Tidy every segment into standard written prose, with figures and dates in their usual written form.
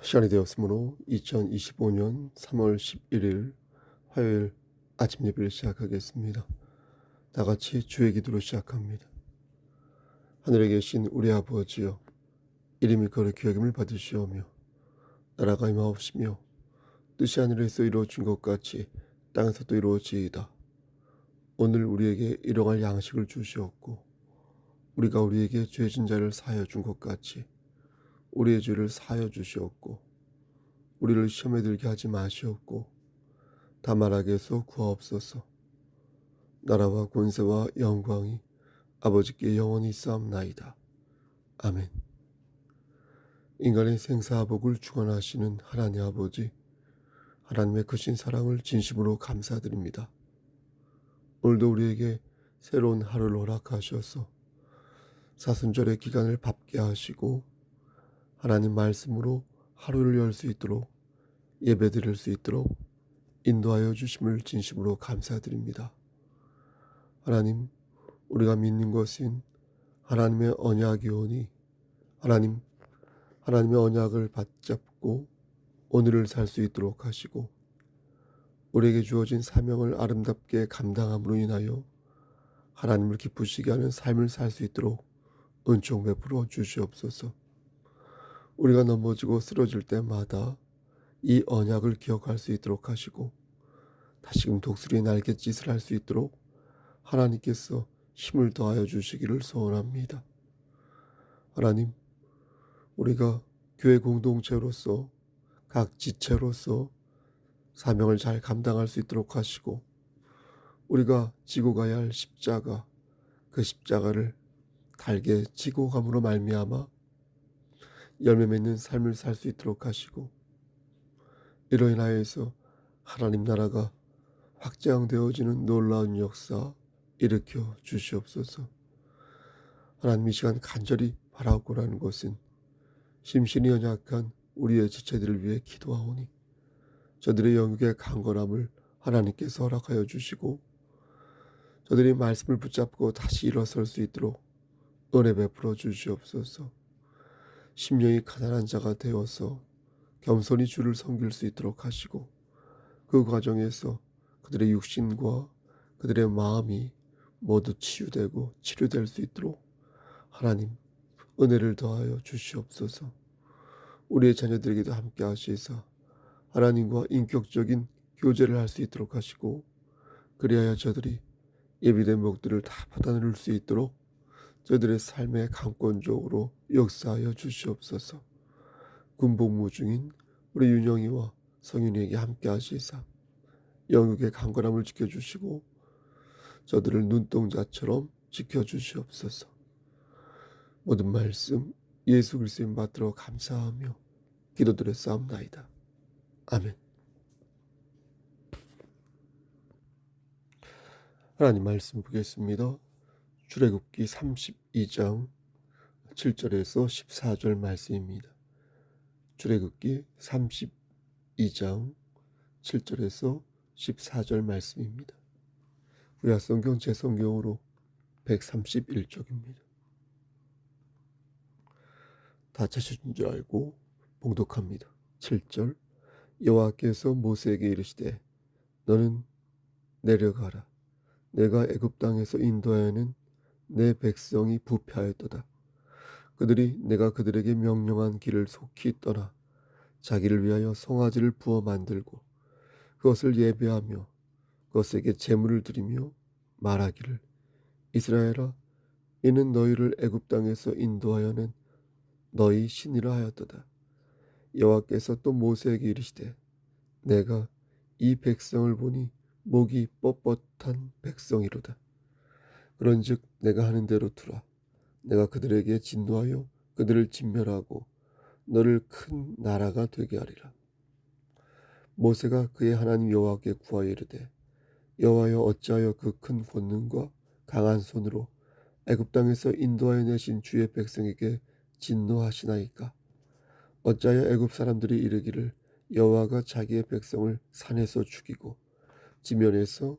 시간이 되었으므로 2025년 3월 11일 화요일 아침 예배를 시작하겠습니다. 다 같이 주의 기도로 시작합니다. 하늘에 계신 우리 아버지여, 이름이 거룩히 여김을 받으시오며 나라가 임하옵시며 뜻이 하늘에서 이루어진 것 같이 땅에서도 이루어지이다. 오늘 우리에게 일용할 양식을 주시옵고 우리가 우리에게 죄진 자를 사하여 준 것 같이 우리의 죄를 사하여 주시옵고 우리를 시험에 들게 하지 마시옵고 다만 악에서 구하옵소서. 나라와 권세와 영광이 아버지께 영원히 있사옵나이다. 아멘. 인간의 생사화복을 주관하시는 하나님 아버지, 하나님의 크신 사랑을 진심으로 감사드립니다. 오늘도 우리에게 새로운 하루를 허락하셔서 사순절의 기간을 밟게 하시고 하나님 말씀으로 하루를 열 수 있도록 예배드릴 수 있도록 인도하여 주심을 진심으로 감사드립니다. 하나님, 우리가 믿는 것은 하나님의 언약이 오니 하나님의 언약을 받잡고 오늘을 살 수 있도록 하시고 우리에게 주어진 사명을 아름답게 감당함으로 인하여 하나님을 기쁘시게 하는 삶을 살 수 있도록 은총 베풀어 주시옵소서. 우리가 넘어지고 쓰러질 때마다 이 언약을 기억할 수 있도록 하시고 다시금 독수리 날갯짓을 할 수 있도록 하나님께서 힘을 더하여 주시기를 소원합니다. 하나님, 우리가 교회 공동체로서 각 지체로서 사명을 잘 감당할 수 있도록 하시고 우리가 지고 가야 할 십자가, 그 십자가를 달게 지고 감으로 말미암아 열매 맺는 삶을 살 수 있도록 하시고 이로 인하여서 하나님 나라가 확장되어지는 놀라운 역사 일으켜 주시옵소서. 하나님, 이 시간 간절히 바라옵고라는 것은 심신이 연약한 우리의 지체들을 위해 기도하오니 저들의 영육의 강건함을 하나님께서 허락하여 주시고 저들이 말씀을 붙잡고 다시 일어설 수 있도록 은혜 베풀어 주시옵소서. 심령이 가난한 자가 되어서 겸손히 주를 섬길 수 있도록 하시고 그 과정에서 그들의 육신과 그들의 마음이 모두 치유되고 치료될 수 있도록 하나님 은혜를 더하여 주시옵소서. 우리의 자녀들에게도 함께 하시사 하나님과 인격적인 교제를 할 수 있도록 하시고 그리하여 저들이 예비된 목들을 다 받아 누릴 수 있도록 저들의 삶의 강권적으로 역사하여 주시옵소서. 군복무 중인 우리 윤영이와 성윤이에게 함께 하시사 영육의 강건함을 지켜주시고 저들을 눈동자처럼 지켜주시옵소서. 모든 말씀 예수 그리스도인 받들어 감사하며 기도드렸사옵나이다. 아멘. 하나님 말씀 보겠습니다. 출애굽기 32장 7절에서 14절 말씀입니다. 출애굽기 32장 7절에서 14절 말씀입니다. 구약성경 제 성경으로 131쪽입니다. 다 찾으신 줄 알고 봉독합니다. 7절. 여호와께서 모세에게 이르시되 너는 내려가라. 내가 애굽 땅에서 인도하여는 내 백성이 부패하였도다. 그들이 내가 그들에게 명령한 길을 속히 떠나 자기를 위하여 송아지를 부어 만들고 그것을 예배하며 그것에게 제물을 드리며 말하기를 이스라엘아, 이는 너희를 애굽 땅에서 인도하여는 너희 신이라 하였도다. 여호와께서 또 모세에게 이르시되 내가 이 백성을 보니 목이 뻣뻣한 백성이로다. 그런즉 내가 하는 대로 두라. 내가 그들에게 진노하여 그들을 진멸하고 너를 큰 나라가 되게 하리라. 모세가 그의 하나님 여호와께 구하여 이르되 여호와여, 어찌하여 그 큰 권능과 강한 손으로 애굽 땅에서 인도하여 내신 주의 백성에게 진노하시나이까? 어찌하여 애굽 사람들이 이르기를 여호와가 자기의 백성을 산에서 죽이고 지면에서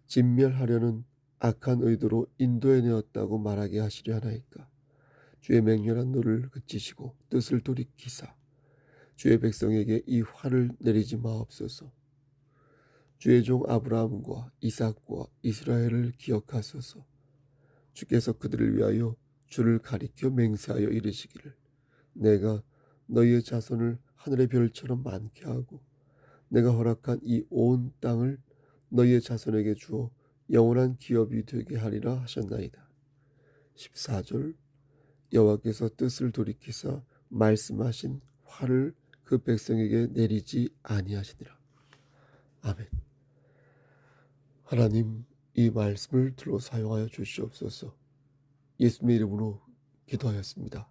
진멸하려는 악한 의도로 인도해 내었다고 말하게 하시려 하나이까? 주의 맹렬한 노를 그치시고 뜻을 돌이키사 주의 백성에게 이 화를 내리지 마옵소서. 주의 종 아브라함과 이삭과 이스라엘을 기억하소서. 주께서 그들을 위하여 주를 가리켜 맹세하여 이르시기를 내가 너희의 자손을 하늘의 별처럼 많게 하고 내가 허락한 이 온 땅을 너희의 자손에게 주어 영원한 기업이 되게 하리라 하셨나이다. 14절 여호와께서 뜻을 돌이키사 말씀하신 화를 그 백성에게 내리지 아니하시니라. 아멘. 하나님, 이 말씀을 들어 사용하여 주시옵소서. 예수님의 이름으로 기도하였습니다.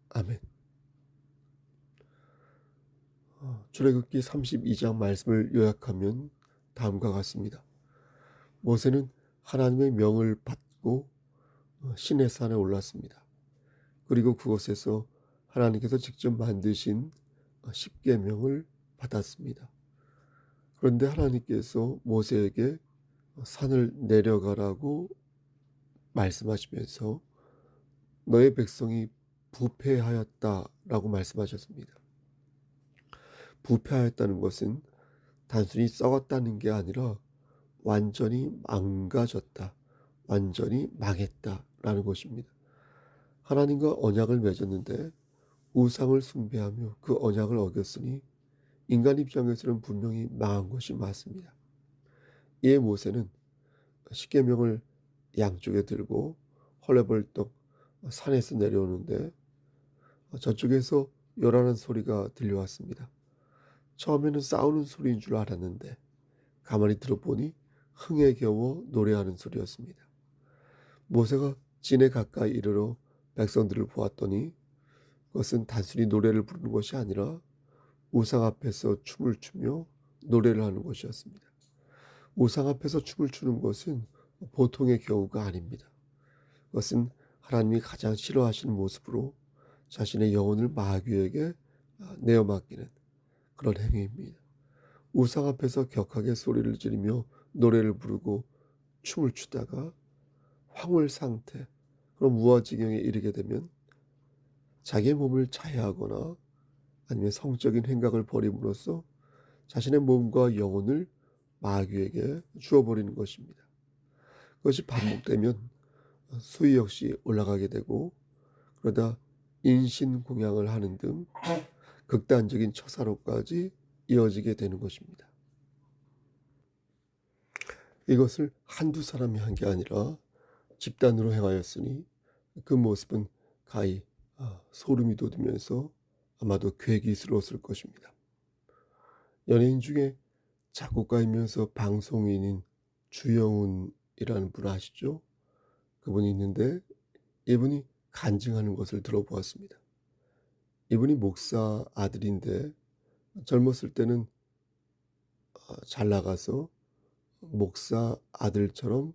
아멘. 출애굽기 32장 말씀을 요약하면 다음과 같습니다. 모세는 하나님의 명을 받고 시내산에 올랐습니다. 그리고 그곳에서 하나님께서 직접 만드신 십계명을 받았습니다. 그런데 하나님께서 모세에게 산을 내려가라고 말씀하시면서 너의 백성이 부패하였다라고 말씀하셨습니다. 부패하였다는 것은 단순히 썩었다는 게 아니라 완전히 망가졌다, 완전히 망했다라는 것입니다. 하나님과 언약을 맺었는데 우상을 숭배하며 그 언약을 어겼으니 인간 입장에서는 분명히 망한 것이 맞습니다. 이에 모세는 십계명을 양쪽에 들고 헐레벌떡 산에서 내려오는데 저쪽에서 요란한 소리가 들려왔습니다. 처음에는 싸우는 소리인 줄 알았는데 가만히 들어보니 흥에 겨워 노래하는 소리였습니다. 모세가 진에 가까이 이르러 백성들을 보았더니 그것은 단순히 노래를 부르는 것이 아니라 우상 앞에서 춤을 추며 노래를 하는 것이었습니다. 우상 앞에서 춤을 추는 것은 보통의 경우가 아닙니다. 그것은 하나님이 가장 싫어하시는 모습으로 자신의 영혼을 마귀에게 내어 맡기는 그런 행위입니다. 우상 앞에서 격하게 소리를 지르며 노래를 부르고 춤을 추다가 황홀 상태, 그런 무아지경에 이르게 되면 자기의 몸을 자해하거나 아니면 성적인 행각을 벌임으로써 자신의 몸과 영혼을 마귀에게 주어버리는 것입니다. 그것이 반복되면 수위 역시 올라가게 되고 그러다 인신공양을 하는 등 극단적인 처사로까지 이어지게 되는 것입니다. 이것을 한두 사람이 한 게 아니라 집단으로 행하였으니 그 모습은 가히 소름이 돋으면서 아마도 괴기스러웠을 것입니다. 연예인 중에 작곡가이면서 방송인인 주영훈이라는 분 아시죠? 그분이 있는데 이분이 간증하는 것을 들어보았습니다. 이분이 목사 아들인데 젊었을 때는 잘 나가서 목사 아들처럼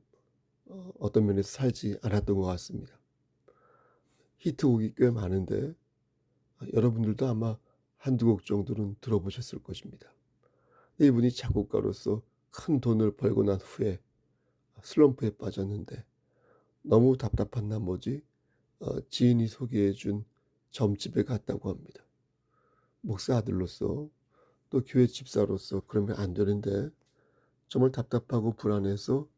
어떤 면에서 살지 않았던 것 같습니다. 히트곡이 꽤 많은데 여러분들도 아마 한두 곡 정도는 들어보셨을 것입니다. 이분이 작곡가로서 큰 돈을 벌고 난 후에 슬럼프에 빠졌는데 너무 답답한 나머지 지인이 소개해준 점집에 갔다고 합니다. 목사 아들로서 또 교회 집사로서 그러면 안 되는데 정말 답답하고 불안해서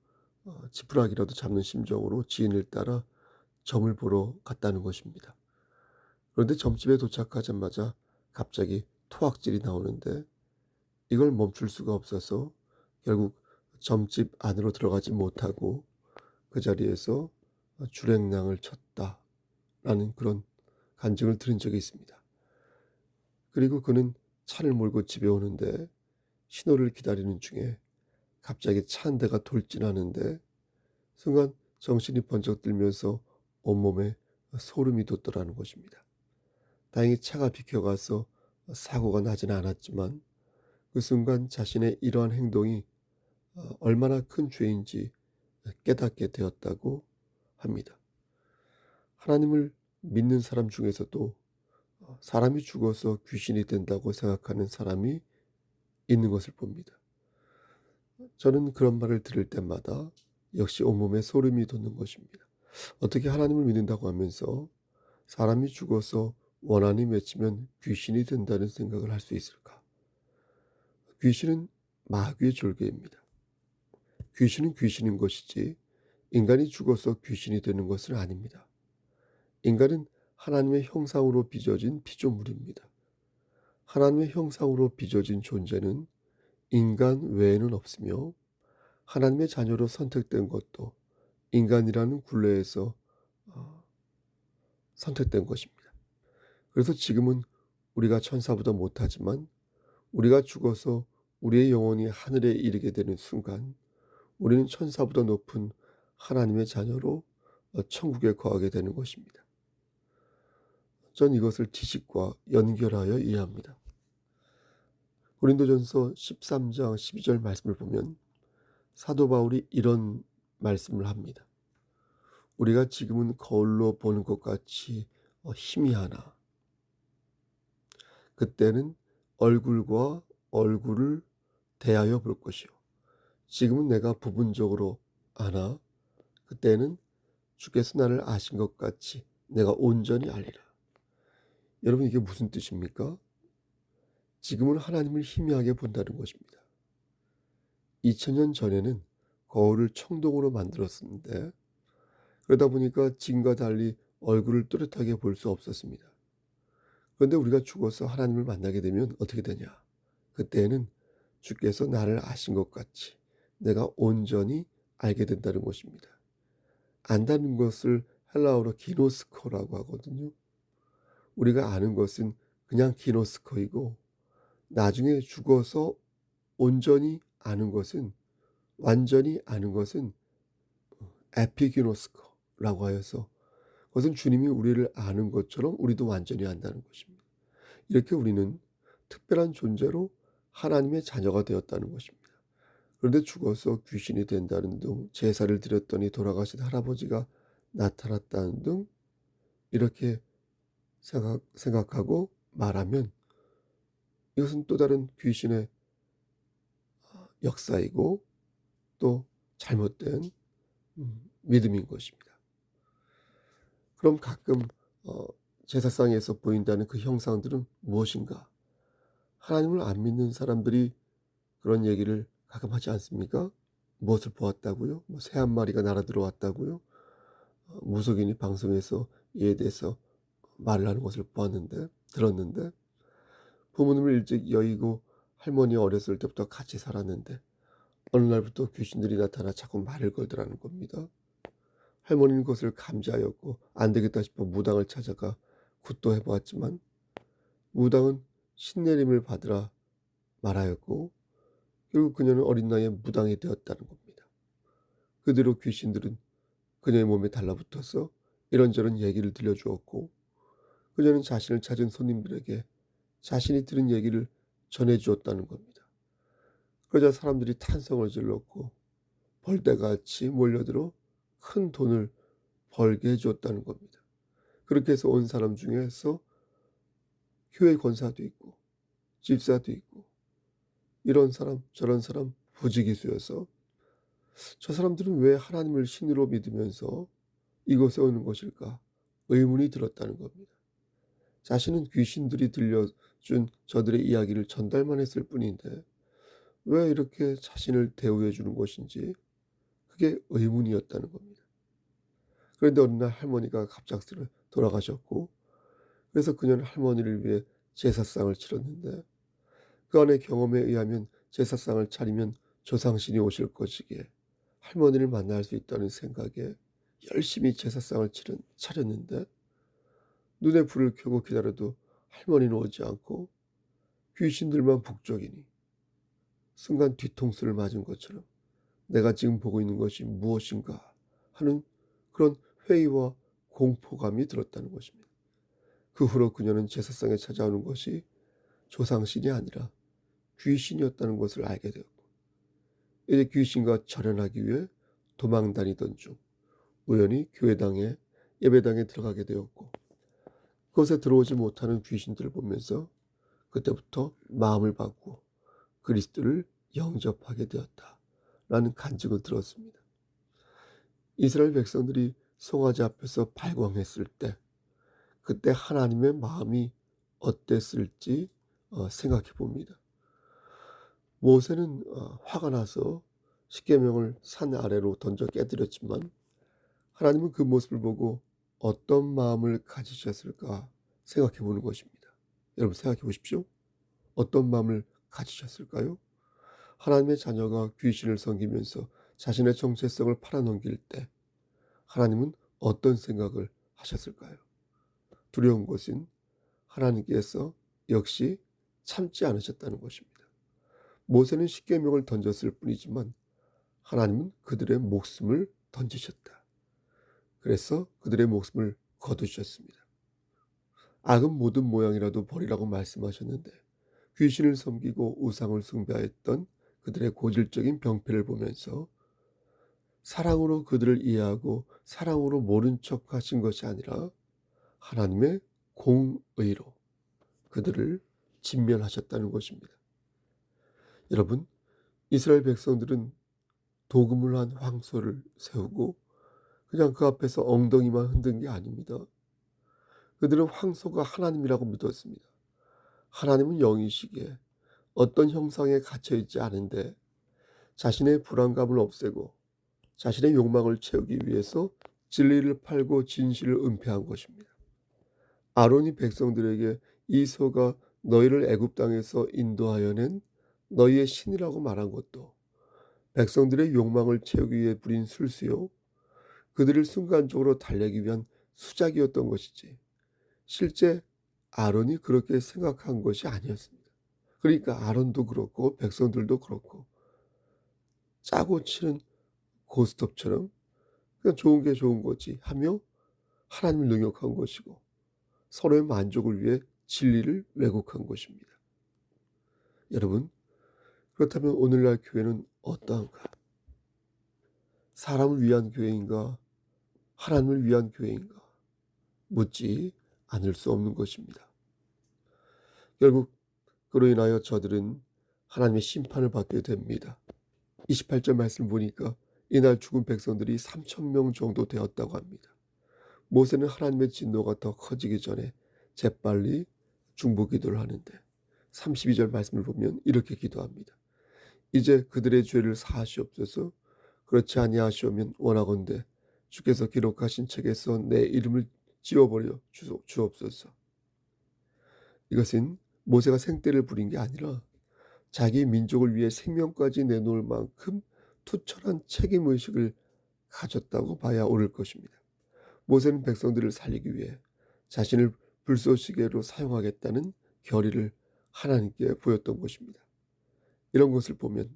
지푸라기라도 잡는 심정으로 지인을 따라 점을 보러 갔다는 것입니다. 그런데 점집에 도착하자마자 갑자기 토악질이 나오는데 이걸 멈출 수가 없어서 결국 점집 안으로 들어가지 못하고 그 자리에서 주랭랑을 쳤다라는 그런 간증을 들은 적이 있습니다. 그리고 그는 차를 몰고 집에 오는데 신호를 기다리는 중에 갑자기 차 한 대가 돌진하는데 순간 정신이 번쩍 들면서 온몸에 소름이 돋더라는 것입니다. 다행히 차가 비켜가서 사고가 나지는 않았지만 그 순간 자신의 이러한 행동이 얼마나 큰 죄인지 깨닫게 되었다고 합니다. 하나님을 믿는 사람 중에서도 사람이 죽어서 귀신이 된다고 생각하는 사람이 있는 것을 봅니다. 저는 그런 말을 들을 때마다 역시 온몸에 소름이 돋는 것입니다. 어떻게 하나님을 믿는다고 하면서 사람이 죽어서 원한이 맺히면 귀신이 된다는 생각을 할 수 있을까? 귀신은 마귀의 졸개입니다. 귀신은 귀신인 것이지 인간이 죽어서 귀신이 되는 것은 아닙니다. 인간은 하나님의 형상으로 빚어진 피조물입니다. 하나님의 형상으로 빚어진 존재는 인간 외에는 없으며 하나님의 자녀로 선택된 것도 인간이라는 굴레에서 어, 선택된 것입니다. 그래서 지금은 우리가 천사보다 못하지만 우리가 죽어서 우리의 영혼이 하늘에 이르게 되는 순간 우리는 천사보다 높은 하나님의 자녀로 천국에 거하게 되는 것입니다. 전 이것을 지식과 연결하여 이해합니다. 고린도전서 13장 12절 말씀을 보면 사도 바울이 이런 말씀을 합니다. 우리가 지금은 거울로 보는 것 같이 희미하나 그때는 얼굴과 얼굴을 대하여 볼 것이요. 지금은 내가 부분적으로 아나 그때는 주께서 나를 아신 것 같이 내가 온전히 알리라. 여러분 이게 무슨 뜻입니까? 지금은 하나님을 희미하게 본다는 것입니다. 2000년 전에는 거울을 청동으로 만들었었는데 그러다 보니까 지금과 달리 얼굴을 또렷하게 볼 수 없었습니다. 그런데 우리가 죽어서 하나님을 만나게 되면 어떻게 되냐? 그때는 주께서 나를 아신 것 같이 내가 온전히 알게 된다는 것입니다. 안다는 것을 헬라어로 기노스코라고 하거든요. 우리가 아는 것은 그냥 기노스코이고 나중에 죽어서 온전히 아는 것은 완전히 아는 것은 에피기노스코라고 하여서 그것은 주님이 우리를 아는 것처럼 우리도 완전히 안다는 것입니다. 이렇게 우리는 특별한 존재로 하나님의 자녀가 되었다는 것입니다. 그런데 죽어서 귀신이 된다는 등 제사를 드렸더니 돌아가신 할아버지가 나타났다는 등 이렇게 생각하고 말하면 이것은 또 다른 귀신의 역사이고 또 잘못된 믿음인 것입니다. 그럼 가끔 제사상에서 보인다는 그 형상들은 무엇인가? 하나님을 안 믿는 사람들이 그런 얘기를 가끔 하지 않습니까? 무엇을 보았다고요? 뭐 새 한 마리가 날아 들어왔다고요? 무속인이 방송에서 이에 대해서 말을 하는 것을 들었는데 부모님을 일찍 여의고 할머니 어렸을 때부터 같이 살았는데 어느 날부터 귀신들이 나타나 자꾸 말을 걸더라는 겁니다. 할머니는 그것을 감지하였고 안 되겠다 싶어 무당을 찾아가 굿도 해보았지만 무당은 신내림을 받으라 말하였고 결국 그녀는 어린 나이에 무당이 되었다는 겁니다. 그대로 귀신들은 그녀의 몸에 달라붙어서 이런저런 얘기를 들려주었고 그녀는 자신을 찾은 손님들에게 자신이 들은 얘기를 전해주었다는 겁니다. 그러자 사람들이 탄성을 질렀고 벌떼같이 몰려들어 큰 돈을 벌게 해주었다는 겁니다. 그렇게 해서 온 사람 중에서 교회 권사도 있고 집사도 있고 이런 사람 저런 사람 부지기수여서 저 사람들은 왜 하나님을 신으로 믿으면서 이곳에 오는 것일까 의문이 들었다는 겁니다. 자신은 귀신들이 들려준 저들의 이야기를 전달만 했을 뿐인데 왜 이렇게 자신을 대우해 주는 것인지 그게 의문이었다는 겁니다. 그런데 어느 날 할머니가 갑작스레 돌아가셨고 그래서 그녀는 할머니를 위해 제사상을 치렀는데 그 안의 경험에 의하면 제사상을 차리면 조상신이 오실 것이기에 할머니를 만날 수 있다는 생각에 열심히 제사상을 차렸는데 눈에 불을 켜고 기다려도 할머니는 오지 않고 귀신들만 북적이니 순간 뒤통수를 맞은 것처럼 내가 지금 보고 있는 것이 무엇인가 하는 그런 회의와 공포감이 들었다는 것입니다. 그 후로 그녀는 제사상에 찾아오는 것이 조상신이 아니라 귀신이었다는 것을 알게 되었고 이제 귀신과 절연하기 위해 도망 다니던 중 우연히 교회당에 예배당에 들어가게 되었고 그곳에 들어오지 못하는 귀신들을 보면서 그때부터 마음을 바꾸어 그리스도를 영접하게 되었다라는 간증을 들었습니다. 이스라엘 백성들이 송아지 앞에서 발광했을 때 그때 하나님의 마음이 어땠을지 생각해 봅니다. 모세는 화가 나서 십계명을 산 아래로 던져 깨뜨렸지만 하나님은 그 모습을 보고 어떤 마음을 가지셨을까 생각해 보는 것입니다. 여러분 생각해 보십시오. 어떤 마음을 가지셨을까요? 하나님의 자녀가 귀신을 섬기면서 자신의 정체성을 팔아넘길 때 하나님은 어떤 생각을 하셨을까요? 두려운 것은 하나님께서 역시 참지 않으셨다는 것입니다. 모세는 십계명을 던졌을 뿐이지만 하나님은 그들의 목숨을 던지셨다. 그래서 그들의 목숨을 거두셨습니다. 악은 모든 모양이라도 버리라고 말씀하셨는데 귀신을 섬기고 우상을 숭배했던 그들의 고질적인 병폐를 보면서 사랑으로 그들을 이해하고 사랑으로 모른 척 하신 것이 아니라 하나님의 공의로 그들을 진멸하셨다는 것입니다. 여러분, 이스라엘 백성들은 도금을 한 황소를 세우고 그냥 그 앞에서 엉덩이만 흔든 게 아닙니다. 그들은 황소가 하나님이라고 믿었습니다. 하나님은 영이시기에 어떤 형상에 갇혀있지 않은데 자신의 불안감을 없애고 자신의 욕망을 채우기 위해서 진리를 팔고 진실을 은폐한 것입니다. 아론이 백성들에게 이 소가 너희를 애굽 땅에서 인도하여 낸 너희의 신이라고 말한 것도 백성들의 욕망을 채우기 위해 부린 술수요, 그들을 순간적으로 달래기 위한 수작이었던 것이지 실제 아론이 그렇게 생각한 것이 아니었습니다. 그러니까 아론도 그렇고 백성들도 그렇고 짜고 치는 고스톱처럼 그냥 좋은 게 좋은 거지 하며 하나님을 능욕한 것이고 서로의 만족을 위해 진리를 왜곡한 것입니다. 여러분, 그렇다면 오늘날 교회는 어떠한가? 사람을 위한 교회인가? 하나님을 위한 교회인가? 묻지 않을 수 없는 것입니다. 결국 그로 인하여 저들은 하나님의 심판을 받게 됩니다. 28절 말씀 보니까 이날 죽은 백성들이 3,000명 정도 되었다고 합니다. 모세는 하나님의 진노가 더 커지기 전에 재빨리 중보 기도를 하는데 32절 말씀을 보면 이렇게 기도합니다. 이제 그들의 죄를 사하시옵소서. 그렇지 아니하시오면 원하건대 주께서 기록하신 책에서 내 이름을 지워버려 주옵소서. 이것은 모세가 생떼를 부린 게 아니라 자기 민족을 위해 생명까지 내놓을 만큼 투철한 책임의식을 가졌다고 봐야 옳을 것입니다. 모세는 백성들을 살리기 위해 자신을 불쏘시개로 사용하겠다는 결의를 하나님께 보였던 것입니다. 이런 것을 보면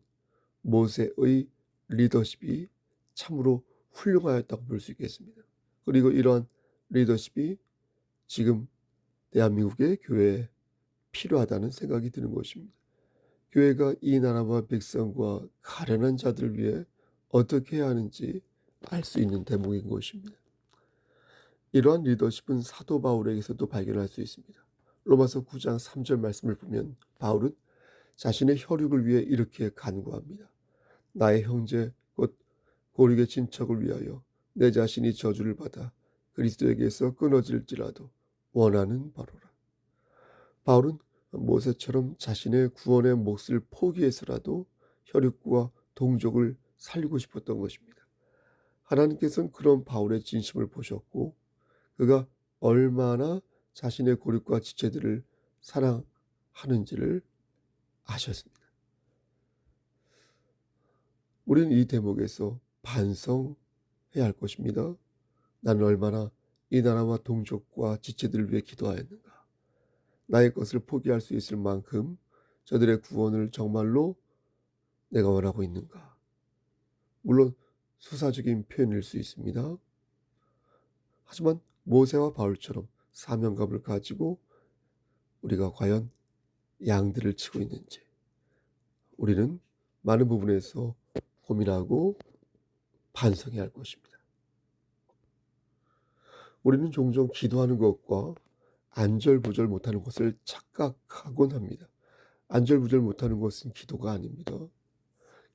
모세의 리더십이 참으로 훌륭하였다고 볼 수 있겠습니다. 그리고 이러한 리더십이 지금 대한민국의 교회에 필요하다는 생각이 드는 것입니다. 교회가 이 나라와 백성과 가련한 자들을 위해 어떻게 해야 하는지 알 수 있는 대목인 것입니다. 이러한 리더십은 사도 바울에게서도 발견할 수 있습니다. 로마서 9장 3절 말씀을 보면 바울은 자신의 혈육을 위해 이렇게 간구합니다. 나의 형제 곧 고륙의 친척을 위하여 내 자신이 저주를 받아 그리스도에게서 끊어질지라도 원하는 바로라. 바울은 모세처럼 자신의 구원의 몫을 포기해서라도 혈육과 동족을 살리고 싶었던 것입니다. 하나님께서는 그런 바울의 진심을 보셨고 그가 얼마나 자신의 고륙과 지체들을 사랑하는지를 아셨습니다. 우리는 이 대목에서 반성해야 할 것입니다. 나는 얼마나 이 나라와 동족과 지체들을 위해 기도하였는가. 나의 것을 포기할 수 있을 만큼 저들의 구원을 정말로 내가 원하고 있는가. 물론 수사적인 표현일 수 있습니다. 하지만 모세와 바울처럼 사명감을 가지고 우리가 과연 양들을 치고 있는지 우리는 많은 부분에서 고민하고 반성해야 할 것입니다. 우리는 종종 기도하는 것과 안절부절 못하는 것을 착각하곤 합니다. 안절부절 못하는 것은 기도가 아닙니다.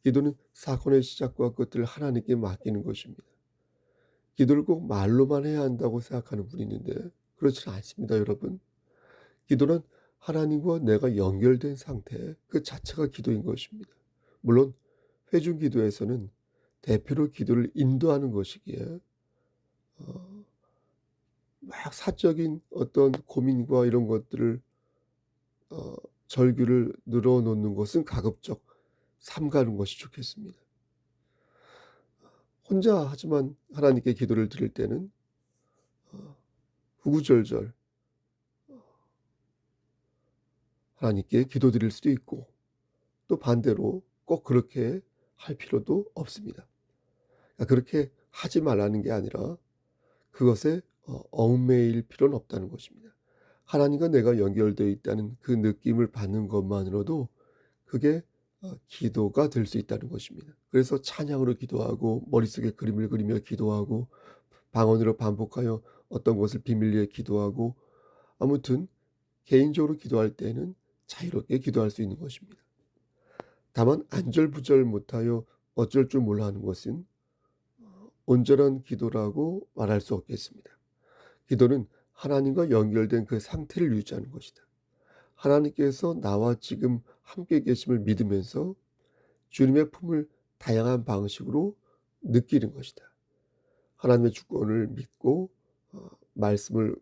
기도는 사건의 시작과 끝을 하나님께 맡기는 것입니다. 기도를 꼭 말로만 해야 한다고 생각하는 분이 있는데 그렇지는 않습니다, 여러분. 기도는 하나님과 내가 연결된 상태 그 자체가 기도인 것입니다. 물론 회중 기도에서는 대표로 기도를 인도하는 것이기에 어 막 사적인 어떤 고민과 이런 것들을 어 절규를 늘어 놓는 것은 가급적 삼가는 것이 좋겠습니다. 혼자 하지만 하나님께 기도를 드릴 때는 어 구구절절 하나님께 기도드릴 수도 있고, 또 반대로 꼭 그렇게 할 필요도 없습니다. 그렇게 하지 말라는 게 아니라 그것에 얽매일 필요는 없다는 것입니다. 하나님과 내가 연결되어 있다는 그 느낌을 받는 것만으로도 그게 기도가 될 수 있다는 것입니다. 그래서 찬양으로 기도하고 머릿속에 그림을 그리며 기도하고 방언으로 반복하여 어떤 것을 비밀리에 기도하고, 아무튼 개인적으로 기도할 때는 자유롭게 기도할 수 있는 것입니다. 다만 안절부절 못하여 어쩔 줄 몰라 하는 것은 온전한 기도라고 말할 수 없겠습니다. 기도는 하나님과 연결된 그 상태를 유지하는 것이다. 하나님께서 나와 지금 함께 계심을 믿으면서 주님의 품을 다양한 방식으로 느끼는 것이다. 하나님의 주권을 믿고 말씀을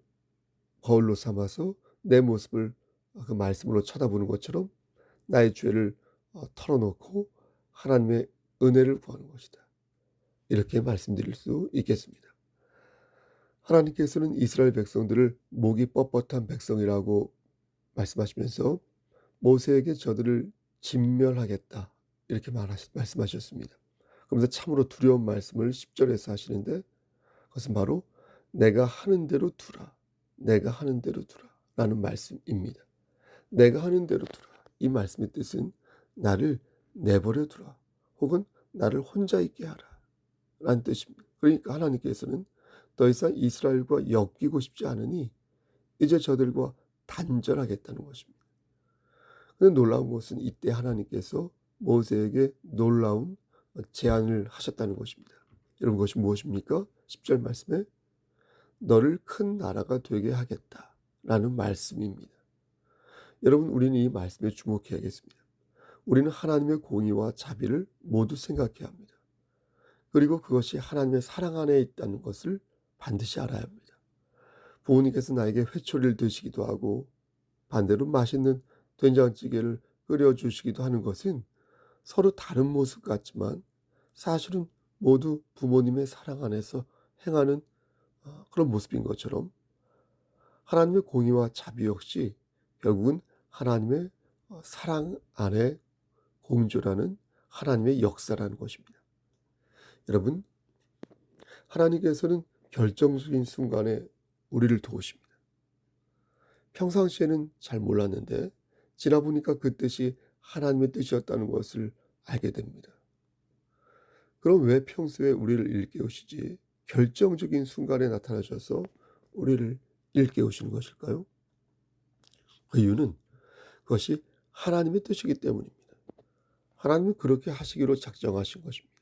거울로 삼아서 내 모습을 그 말씀으로 쳐다보는 것처럼 나의 죄를 털어놓고 하나님의 은혜를 구하는 것이다. 이렇게 말씀드릴 수 있겠습니다. 하나님께서는 이스라엘 백성들을 목이 뻣뻣한 백성이라고 말씀하시면서 모세에게 저들을 진멸하겠다 이렇게 말씀하셨습니다. 그러면서 참으로 두려운 말씀을 10절에서 하시는데, 그것은 바로 내가 하는 대로 두라, 내가 하는 대로 두라 라는 말씀입니다. 내가 하는 대로 두라, 이 말씀의 뜻은 나를 내버려 두라, 혹은 나를 혼자 있게 하라 라는 뜻입니다. 그러니까 하나님께서는 더 이상 이스라엘과 엮이고 싶지 않으니 이제 저들과 단절하겠다는 것입니다. 그런데 놀라운 것은 이때 하나님께서 모세에게 놀라운 제안을 하셨다는 것입니다. 여러분, 그것이 무엇입니까? 10절 말씀에 너를 큰 나라가 되게 하겠다라는 말씀입니다. 여러분, 우리는 이 말씀에 주목해야겠습니다. 우리는 하나님의 공의와 자비를 모두 생각해야 합니다. 그리고 그것이 하나님의 사랑 안에 있다는 것을 반드시 알아야 합니다. 부모님께서 나에게 회초리를 드시기도 하고 반대로 맛있는 된장찌개를 끓여주시기도 하는 것은 서로 다른 모습 같지만 사실은 모두 부모님의 사랑 안에서 행하는 그런 모습인 것처럼, 하나님의 공의와 자비 역시 결국은 하나님의 사랑 안에 공존하는 하나님의 역사라는 것입니다. 여러분, 하나님께서는 결정적인 순간에 우리를 도우십니다. 평상시에는 잘 몰랐는데 지나 보니까 그 뜻이 하나님의 뜻이었다는 것을 알게 됩니다. 그럼 왜 평소에 우리를 일깨우시지 결정적인 순간에 나타나셔서 우리를 일깨우시는 것일까요? 그 이유는 그것이 하나님의 뜻이기 때문입니다. 하나님은 그렇게 하시기로 작정하신 것입니다.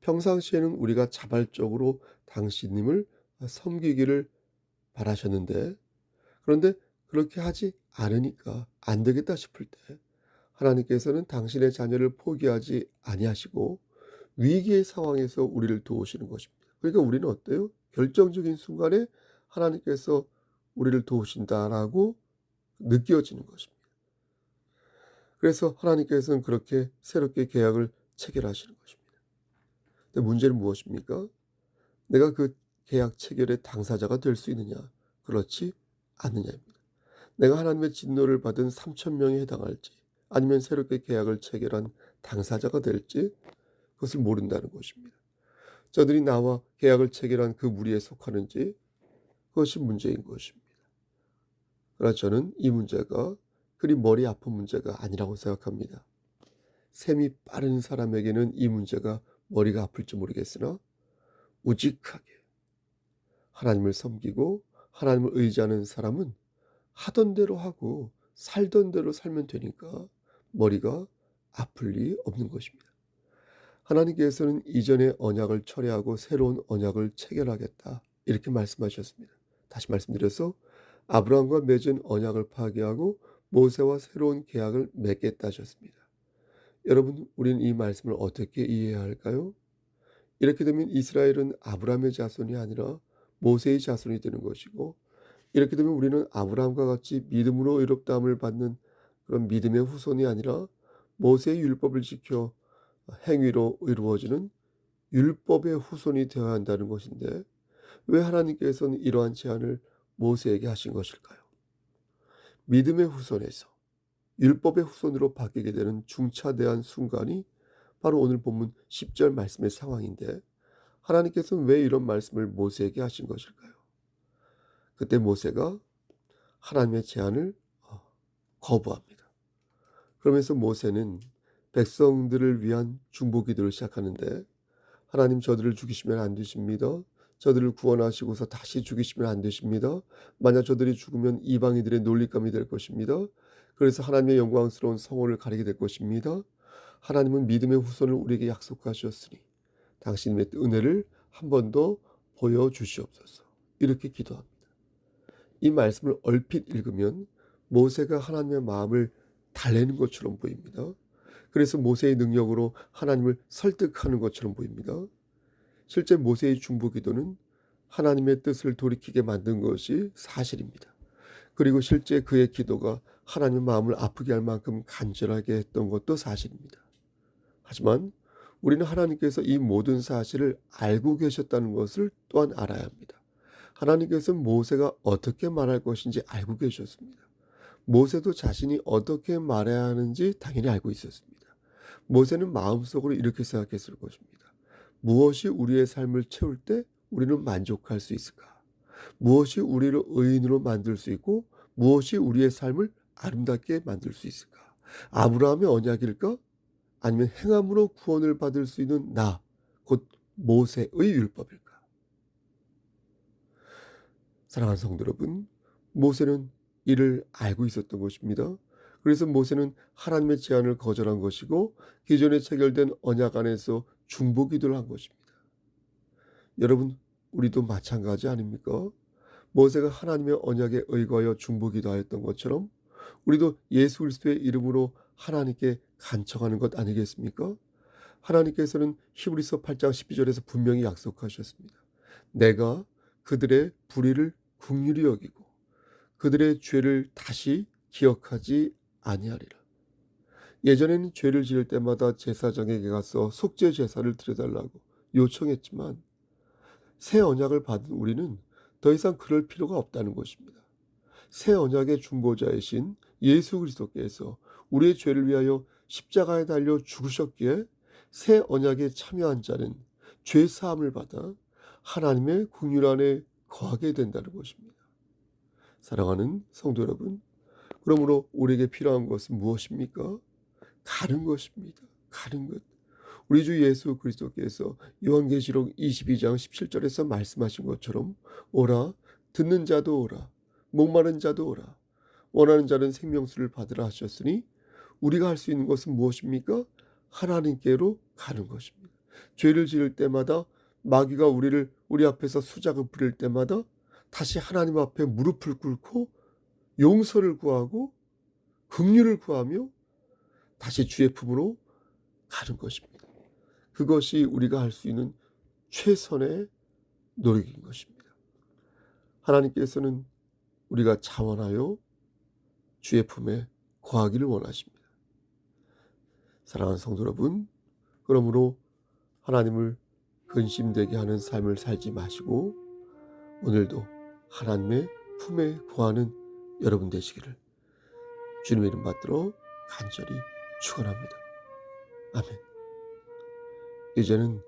평상시에는 우리가 자발적으로 당신님을 섬기기를 바라셨는데, 그런데 그렇게 하지 않으니까 안 되겠다 싶을 때 하나님께서는 당신의 자녀를 포기하지 아니하시고 위기의 상황에서 우리를 도우시는 것입니다. 그러니까 우리는 어때요? 결정적인 순간에 하나님께서 우리를 도우신다라고 느껴지는 것입니다. 그래서 하나님께서는 그렇게 새롭게 계약을 체결하시는 것입니다. 근데 문제는 무엇입니까? 내가 그 계약 체결의 당사자가 될 수 있느냐, 그렇지 않느냐입니다. 내가 하나님의 진노를 받은 3,000명에 해당할지 아니면 새롭게 계약을 체결한 당사자가 될지 그것을 모른다는 것입니다. 저들이 나와 계약을 체결한 그 무리에 속하는지 그것이 문제인 것입니다. 그러나 저는 이 문제가 그리 머리 아픈 문제가 아니라고 생각합니다. 셈이 빠른 사람에게는 이 문제가 머리가 아플지 모르겠으나 우직하게 하나님을 섬기고 하나님을 의지하는 사람은 하던 대로 하고 살던 대로 살면 되니까 머리가 아플 리 없는 것입니다. 하나님께서는 이전의 언약을 철회하고 새로운 언약을 체결하겠다 이렇게 말씀하셨습니다. 다시 말씀드려서 아브라함과 맺은 언약을 파기하고 모세와 새로운 계약을 맺겠다 하셨습니다. 여러분, 우리는 이 말씀을 어떻게 이해해야 할까요? 이렇게 되면 이스라엘은 아브라함의 자손이 아니라 모세의 자손이 되는 것이고, 이렇게 되면 우리는 아브라함과 같이 믿음으로 의롭다함을 받는 그런 믿음의 후손이 아니라 모세의 율법을 지켜 행위로 이루어지는 율법의 후손이 되어야 한다는 것인데, 왜 하나님께서는 이러한 제안을 모세에게 하신 것일까요? 믿음의 후손에서 율법의 후손으로 바뀌게 되는 중차대한 순간이 바로 오늘 본문 10절 말씀의 상황인데, 하나님께서는 왜 이런 말씀을 모세에게 하신 것일까요? 그때 모세가 하나님의 제안을 거부합니다. 그러면서 모세는 백성들을 위한 중보기도를 시작하는데, 하나님, 저들을 죽이시면 안 되십니다. 저들을 구원하시고서 다시 죽이시면 안 되십니다. 만약 저들이 죽으면 이방인들의 놀림감이 될 것입니다. 그래서 하나님의 영광스러운 성호를 가리게 될 것입니다. 하나님은 믿음의 후손을 우리에게 약속하셨으니 당신의 은혜를 한 번 더 보여주시옵소서. 이렇게 기도합니다. 이 말씀을 얼핏 읽으면 모세가 하나님의 마음을 달래는 것처럼 보입니다. 그래서 모세의 능력으로 하나님을 설득하는 것처럼 보입니다. 실제 모세의 중보기도는 하나님의 뜻을 돌이키게 만든 것이 사실입니다. 그리고 실제 그의 기도가 하나님의 마음을 아프게 할 만큼 간절하게 했던 것도 사실입니다. 하지만 우리는 하나님께서 이 모든 사실을 알고 계셨다는 것을 또한 알아야 합니다. 하나님께서는 모세가 어떻게 말할 것인지 알고 계셨습니다. 모세도 자신이 어떻게 말해야 하는지 당연히 알고 있었습니다. 모세는 마음속으로 이렇게 생각했을 것입니다. 무엇이 우리의 삶을 채울 때 우리는 만족할 수 있을까? 무엇이 우리를 의인으로 만들 수 있고 무엇이 우리의 삶을 아름답게 만들 수 있을까? 아브라함의 언약일까? 아니면 행함으로 구원을 받을 수 있는 나, 곧 모세의 율법일까? 사랑하는 성도 여러분, 모세는 이를 알고 있었던 것입니다. 그래서 모세는 하나님의 제안을 거절한 것이고 기존에 체결된 언약 안에서 중보기도를 한 것입니다. 여러분, 우리도 마찬가지 아닙니까? 모세가 하나님의 언약에 의거하여 중보기도하였던 것처럼 우리도 예수 그리스도의 이름으로 하나님께 간청하는 것 아니겠습니까? 하나님께서는 히브리서 8장 12절에서 분명히 약속하셨습니다. 내가 그들의 불의를 긍휼히 여기고 그들의 죄를 다시 기억하지 아니하리라. 예전에는 죄를 지을 때마다 제사장에게 가서 속죄 제사를 드려달라고 요청했지만 새 언약을 받은 우리는 더 이상 그럴 필요가 없다는 것입니다. 새 언약의 중보자이신 예수 그리스도께서 우리의 죄를 위하여 십자가에 달려 죽으셨기에 새 언약에 참여한 자는 죄 사함을 받아 하나님의 긍휼 안에 거하게 된다는 것입니다. 사랑하는 성도 여러분, 그러므로 우리에게 필요한 것은 무엇입니까? 가는 것입니다. 가는 것. 우리 주 예수 그리스도께서 요한계시록 22장 17절에서 말씀하신 것처럼 오라, 듣는 자도 오라, 목마른 자도 오라, 원하는 자는 생명수를 받으라 하셨으니 우리가 할 수 있는 것은 무엇입니까? 하나님께로 가는 것입니다. 죄를 지을 때마다 마귀가 우리 앞에서 수작을 부릴 때마다 다시 하나님 앞에 무릎을 꿇고 용서를 구하고 긍휼을 구하며 다시 주의 품으로 가는 것입니다. 그것이 우리가 할 수 있는 최선의 노력인 것입니다. 하나님께서는 우리가 자원하여 주의 품에 거하기를 원하십니다. 사랑하는 성도 여러분, 그러므로 하나님을 근심되게 하는 삶을 살지 마시고 오늘도 하나님의 품에 거하는 여러분 되시기를 주님의 이름 받들어 간절히 축원합니다. 아멘. 이제는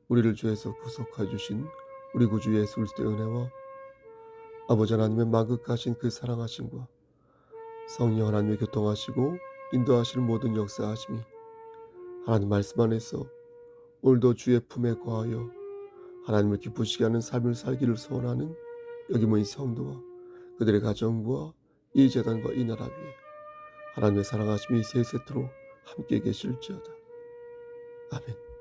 우리를 죄에서 구속하여 주신 우리 구주 예수 그리스도의 은혜와 아버지 하나님의 만극하신 그 사랑하심과 성령 하나님의 교통하시고 인도하시는 모든 역사하심이 하나님 말씀 안에서 오늘도 주의 품에 거하여 하나님을 기쁘시게 하는 삶을 살기를 소원하는 여기 모인 성도와 그들의 가정과 이 재단과 이 나라 위에 하나님의 사랑하심이 세세토록 함께 계실지어다. 아멘.